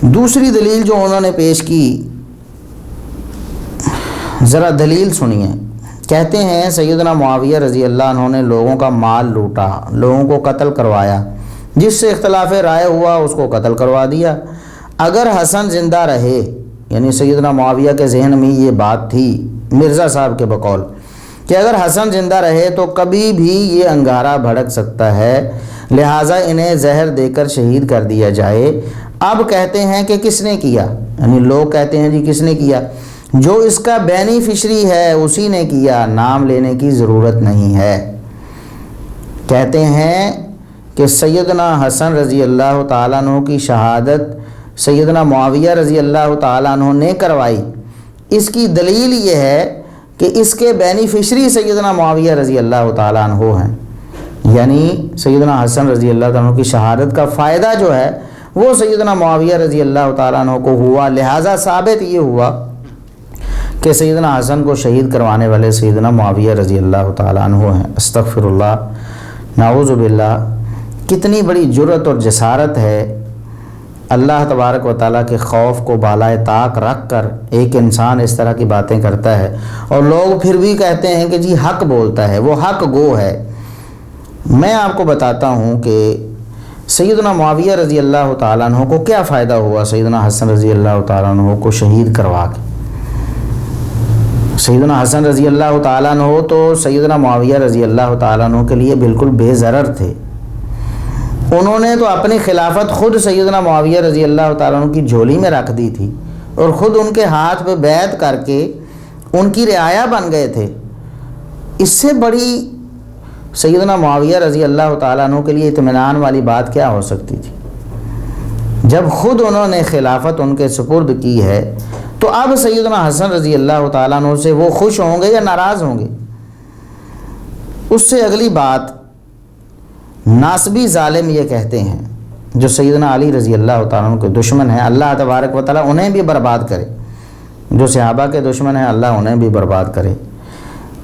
دوسری دلیل جو انہوں نے پیش کی، ذرا دلیل سنیے۔ کہتے ہیں سیدنا معاویہ رضی اللہ عنہ نے لوگوں کا مال لوٹا، لوگوں کو قتل کروایا، جس سے اختلاف رائے ہوا اس کو قتل کروا دیا۔ اگر حسن زندہ رہے، یعنی سیدنا معاویہ کے ذہن میں یہ بات تھی مرزا صاحب کے بقول کہ اگر حسن زندہ رہے تو کبھی بھی یہ انگارہ بھڑک سکتا ہے، لہٰذا انہیں زہر دے کر شہید کر دیا جائے۔ اب کہتے ہیں کہ کس نے کیا، یعنی لوگ کہتے ہیں جی کس نے کیا؟ جو اس کا بینیفیشری ہے اسی نے کیا، نام لینے کی ضرورت نہیں ہے۔ کہتے ہیں کہ سیدنا حسن رضی اللہ تعالیٰ عنہ کی شہادت سیدنا معاویہ رضی اللہ تعالیٰ عنہ نے کروائی۔ اس کی دلیل یہ ہے کہ اس کے بینیفیشری سیدنا معاویہ رضی اللہ تعالیٰ عنہ ہیں، یعنی سیدنا حسن رضی اللہ تعالیٰ عنہ کی شہادت کا فائدہ جو ہے وہ سیدنا معاویہ رضی اللہ تعالیٰ عنہ کو ہوا، لہٰذا ثابت یہ ہوا کہ سیدنا حسن کو شہید کروانے والے سیدنا معاویہ رضی اللہ تعالیٰ عنہ ہیں۔ استغفر اللہ، نعوذ باللہ۔ کتنی بڑی جرأت اور جسارت ہے اللہ تبارک و تعالیٰ کے خوف کو بالائے طاق رکھ کر ایک انسان اس طرح کی باتیں کرتا ہے، اور لوگ پھر بھی کہتے ہیں کہ جی حق بولتا ہے، وہ حق گو ہے۔ میں آپ کو بتاتا ہوں کہ سیدنا معاویہ رضی اللہ تعالیٰ عنہ کو کیا فائدہ ہوا سیدنا حسن رضی اللہ تعالیٰ عنہ کو شہید کروا کے۔ سیدنا حسن رضی اللہ تعالیٰ عنہ تو سیدنا معاویہ رضی اللہ تعالیٰ عنہ کے لیے بالکل بے ضرر تھے۔ انہوں نے تو اپنی خلافت خود سیدنا معاویہ رضی اللہ تعالیٰ عنہ کی جھولی میں رکھ دی تھی، اور خود ان کے ہاتھ پہ بیعت کر کے ان کی رعایا بن گئے تھے۔ اس سے بڑی سیدنا معاویہ رضی اللہ تعالیٰ عنہ کے لیے اطمینان والی بات کیا ہو سکتی تھی؟ جب خود انہوں نے خلافت ان کے سپرد کی ہے تو اب سیدنا حسن رضی اللہ تعالیٰ عنہ سے وہ خوش ہوں گے یا ناراض ہوں گے؟ اس سے اگلی بات، ناسبی ظالم یہ کہتے ہیں جو سیدنا علی رضی اللہ تعالیٰ عنہ کے دشمن ہیں، اللہ تبارک و تعالیٰ انہیں بھی برباد کرے۔ جو صحابہ کے دشمن ہیں اللہ انہیں بھی برباد کرے۔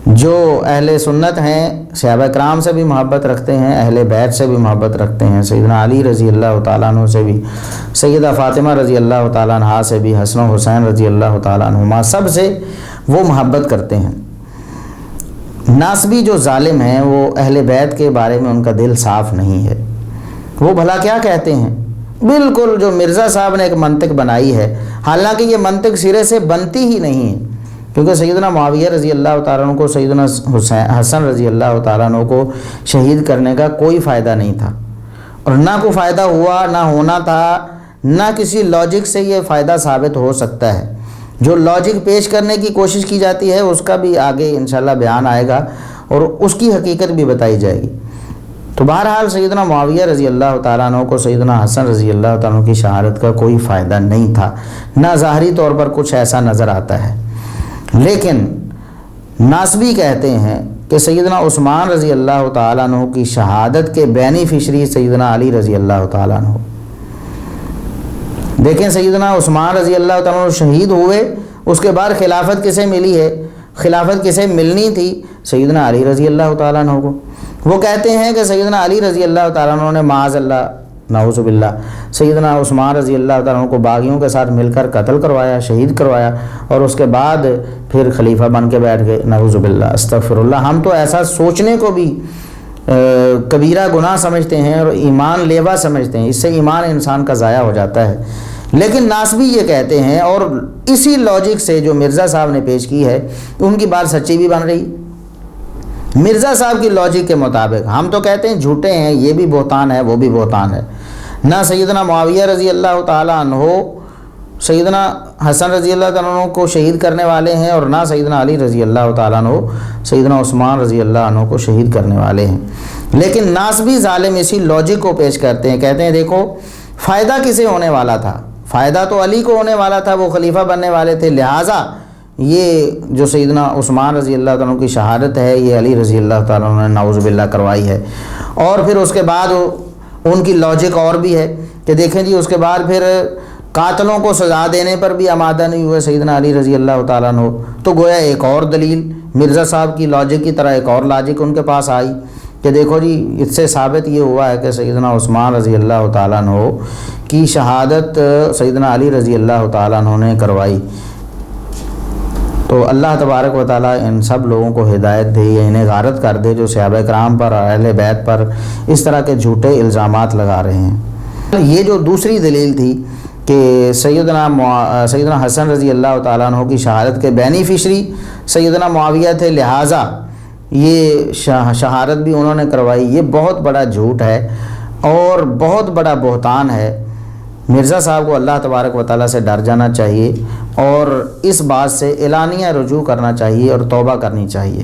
جو اہل سنت ہیں، صحابہ کرام سے بھی محبت رکھتے ہیں، اہل بیت سے بھی محبت رکھتے ہیں، سیدنا علی رضی اللہ تعالیٰ عنہ سے بھی، سیدہ فاطمہ رضی اللہ تعالیٰ عنہ سے بھی، حسن و حسین رضی اللہ تعالیٰ عنہما، سب سے وہ محبت کرتے ہیں۔ ناسبی جو ظالم ہیں وہ اہل بیت کے بارے میں ان کا دل صاف نہیں ہے۔ وہ بھلا کیا کہتے ہیں؟ بالکل جو مرزا صاحب نے ایک منطق بنائی ہے، حالانکہ یہ منطق سرے سے بنتی ہی نہیں ہے، کیونکہ سیدنا معاویہ رضی اللہ تعالیٰ عنہ کو سیدنا حسن رضی اللہ تعالیٰ عنہ کو شہید کرنے کا کوئی فائدہ نہیں تھا، اور نہ کوئی فائدہ ہوا، نہ ہونا تھا، نہ کسی لاجک سے یہ فائدہ ثابت ہو سکتا ہے۔ جو لاجک پیش کرنے کی کوشش کی جاتی ہے اس کا بھی آگے انشاءاللہ بیان آئے گا اور اس کی حقیقت بھی بتائی جائے گی۔ تو بہرحال سیدنا معاویہ رضی اللہ تعالیٰ عنہ کو سیدنا حسن رضی اللہ تعالیٰ عنہ کی شہادت کا کوئی فائدہ نہیں تھا، نہ ظاہری طور پر کچھ ایسا نظر آتا ہے۔ لیکن ناسبی کہتے ہیں کہ سیدنا عثمان رضی اللہ تعالیٰ عنہ کی شہادت کے بینیفیشری سیدنا علی رضی اللہ تعالیٰ عنہ۔ دیکھیں سیدنا عثمان رضی اللہ تعالیٰ عنہ شہید ہوئے، اس کے بعد خلافت کسے ملی ہے؟ خلافت کسے ملنی تھی؟ سیدنا علی رضی اللہ تعالیٰ عنہ کو۔ وہ کہتے ہیں کہ سیدنا علی رضی اللہ تعالیٰ عنہ نے معاذ اللہ نعوذ باللہ سیدنا عثمان رضی اللہ تعالیٰ عنہ کو باغیوں کے ساتھ مل کر قتل کروایا، شہید کروایا، اور اس کے بعد پھر خلیفہ بن کے بیٹھ گئے۔ نعوذ باللہ، استغفر اللہ۔ ہم تو ایسا سوچنے کو بھی کبیرہ گناہ سمجھتے ہیں اور ایمان لیوا سمجھتے ہیں، اس سے ایمان انسان کا ضائع ہو جاتا ہے۔ لیکن ناسبی یہ کہتے ہیں، اور اسی لاجک سے جو مرزا صاحب نے پیش کی ہے ان کی بات سچی بھی بن رہی۔ مرزا صاحب کی لاجک کے مطابق ہم تو کہتے ہیں جھوٹے ہیں، یہ بھی بہتان ہے وہ بھی بہتان ہے۔ نہ سیدنا معاویہ رضی اللہ تعالیٰ عنہ سیدنا حسن رضی اللہ تعالیٰ عنہ کو شہید کرنے والے ہیں، اور نہ سیدنا علی رضی اللہ تعالیٰ عنہ سیدنا عثمان رضی اللہ عنہ کو شہید کرنے والے ہیں۔ لیکن ناسبی ظالم اسی لاجک کو پیش کرتے ہیں، کہتے ہیں دیکھو فائدہ کسے ہونے والا تھا؟ فائدہ تو علی کو ہونے والا تھا، وہ خلیفہ بننے والے تھے، لہٰذا یہ جو سیدنا عثمان رضی اللہ تعالیٰ عنہ کی شہادت ہے یہ علی رضی اللہ تعالیٰ عنہ نے نعوذ باللہ کروائی ہے۔ اور پھر اس کے بعد ان کی لاجک اور بھی ہے کہ دیکھیں جی اس کے بعد پھر قاتلوں کو سزا دینے پر بھی آمادہ نہیں ہوئے سیدنا علی رضی اللہ تعالیٰ عنہ، تو گویا ایک اور دلیل مرزا صاحب کی لاجک کی طرح ایک اور لاجک ان کے پاس آئی کہ دیکھو جی اس سے ثابت یہ ہوا ہے کہ سیدنا عثمان رضی اللہ تعالیٰ عنہ کی شہادت سیدنا علی رضی اللہ تعالیٰ عنہ نے کروائی۔ تو اللہ تبارک و تعالیٰ ان سب لوگوں کو ہدایت دے یا انہیں غارت کر دے جو صحابہ کرام پر اور اہل بیت پر اس طرح کے جھوٹے الزامات لگا رہے ہیں۔ یہ جو دوسری دلیل تھی کہ سیدنا حسن رضی اللہ تعالیٰ عنہ کی شہادت کے بینیفیشری سیدنا معاویہ تھے، لہٰذا یہ شہادت بھی انہوں نے کروائی، یہ بہت بڑا جھوٹ ہے اور بہت بڑا بہتان ہے۔ مرزا صاحب کو اللہ تبارک و تعالیٰ سے ڈر جانا چاہیے اور اس بات سے اعلانیہ رجوع کرنا چاہیے اور توبہ کرنی چاہیے۔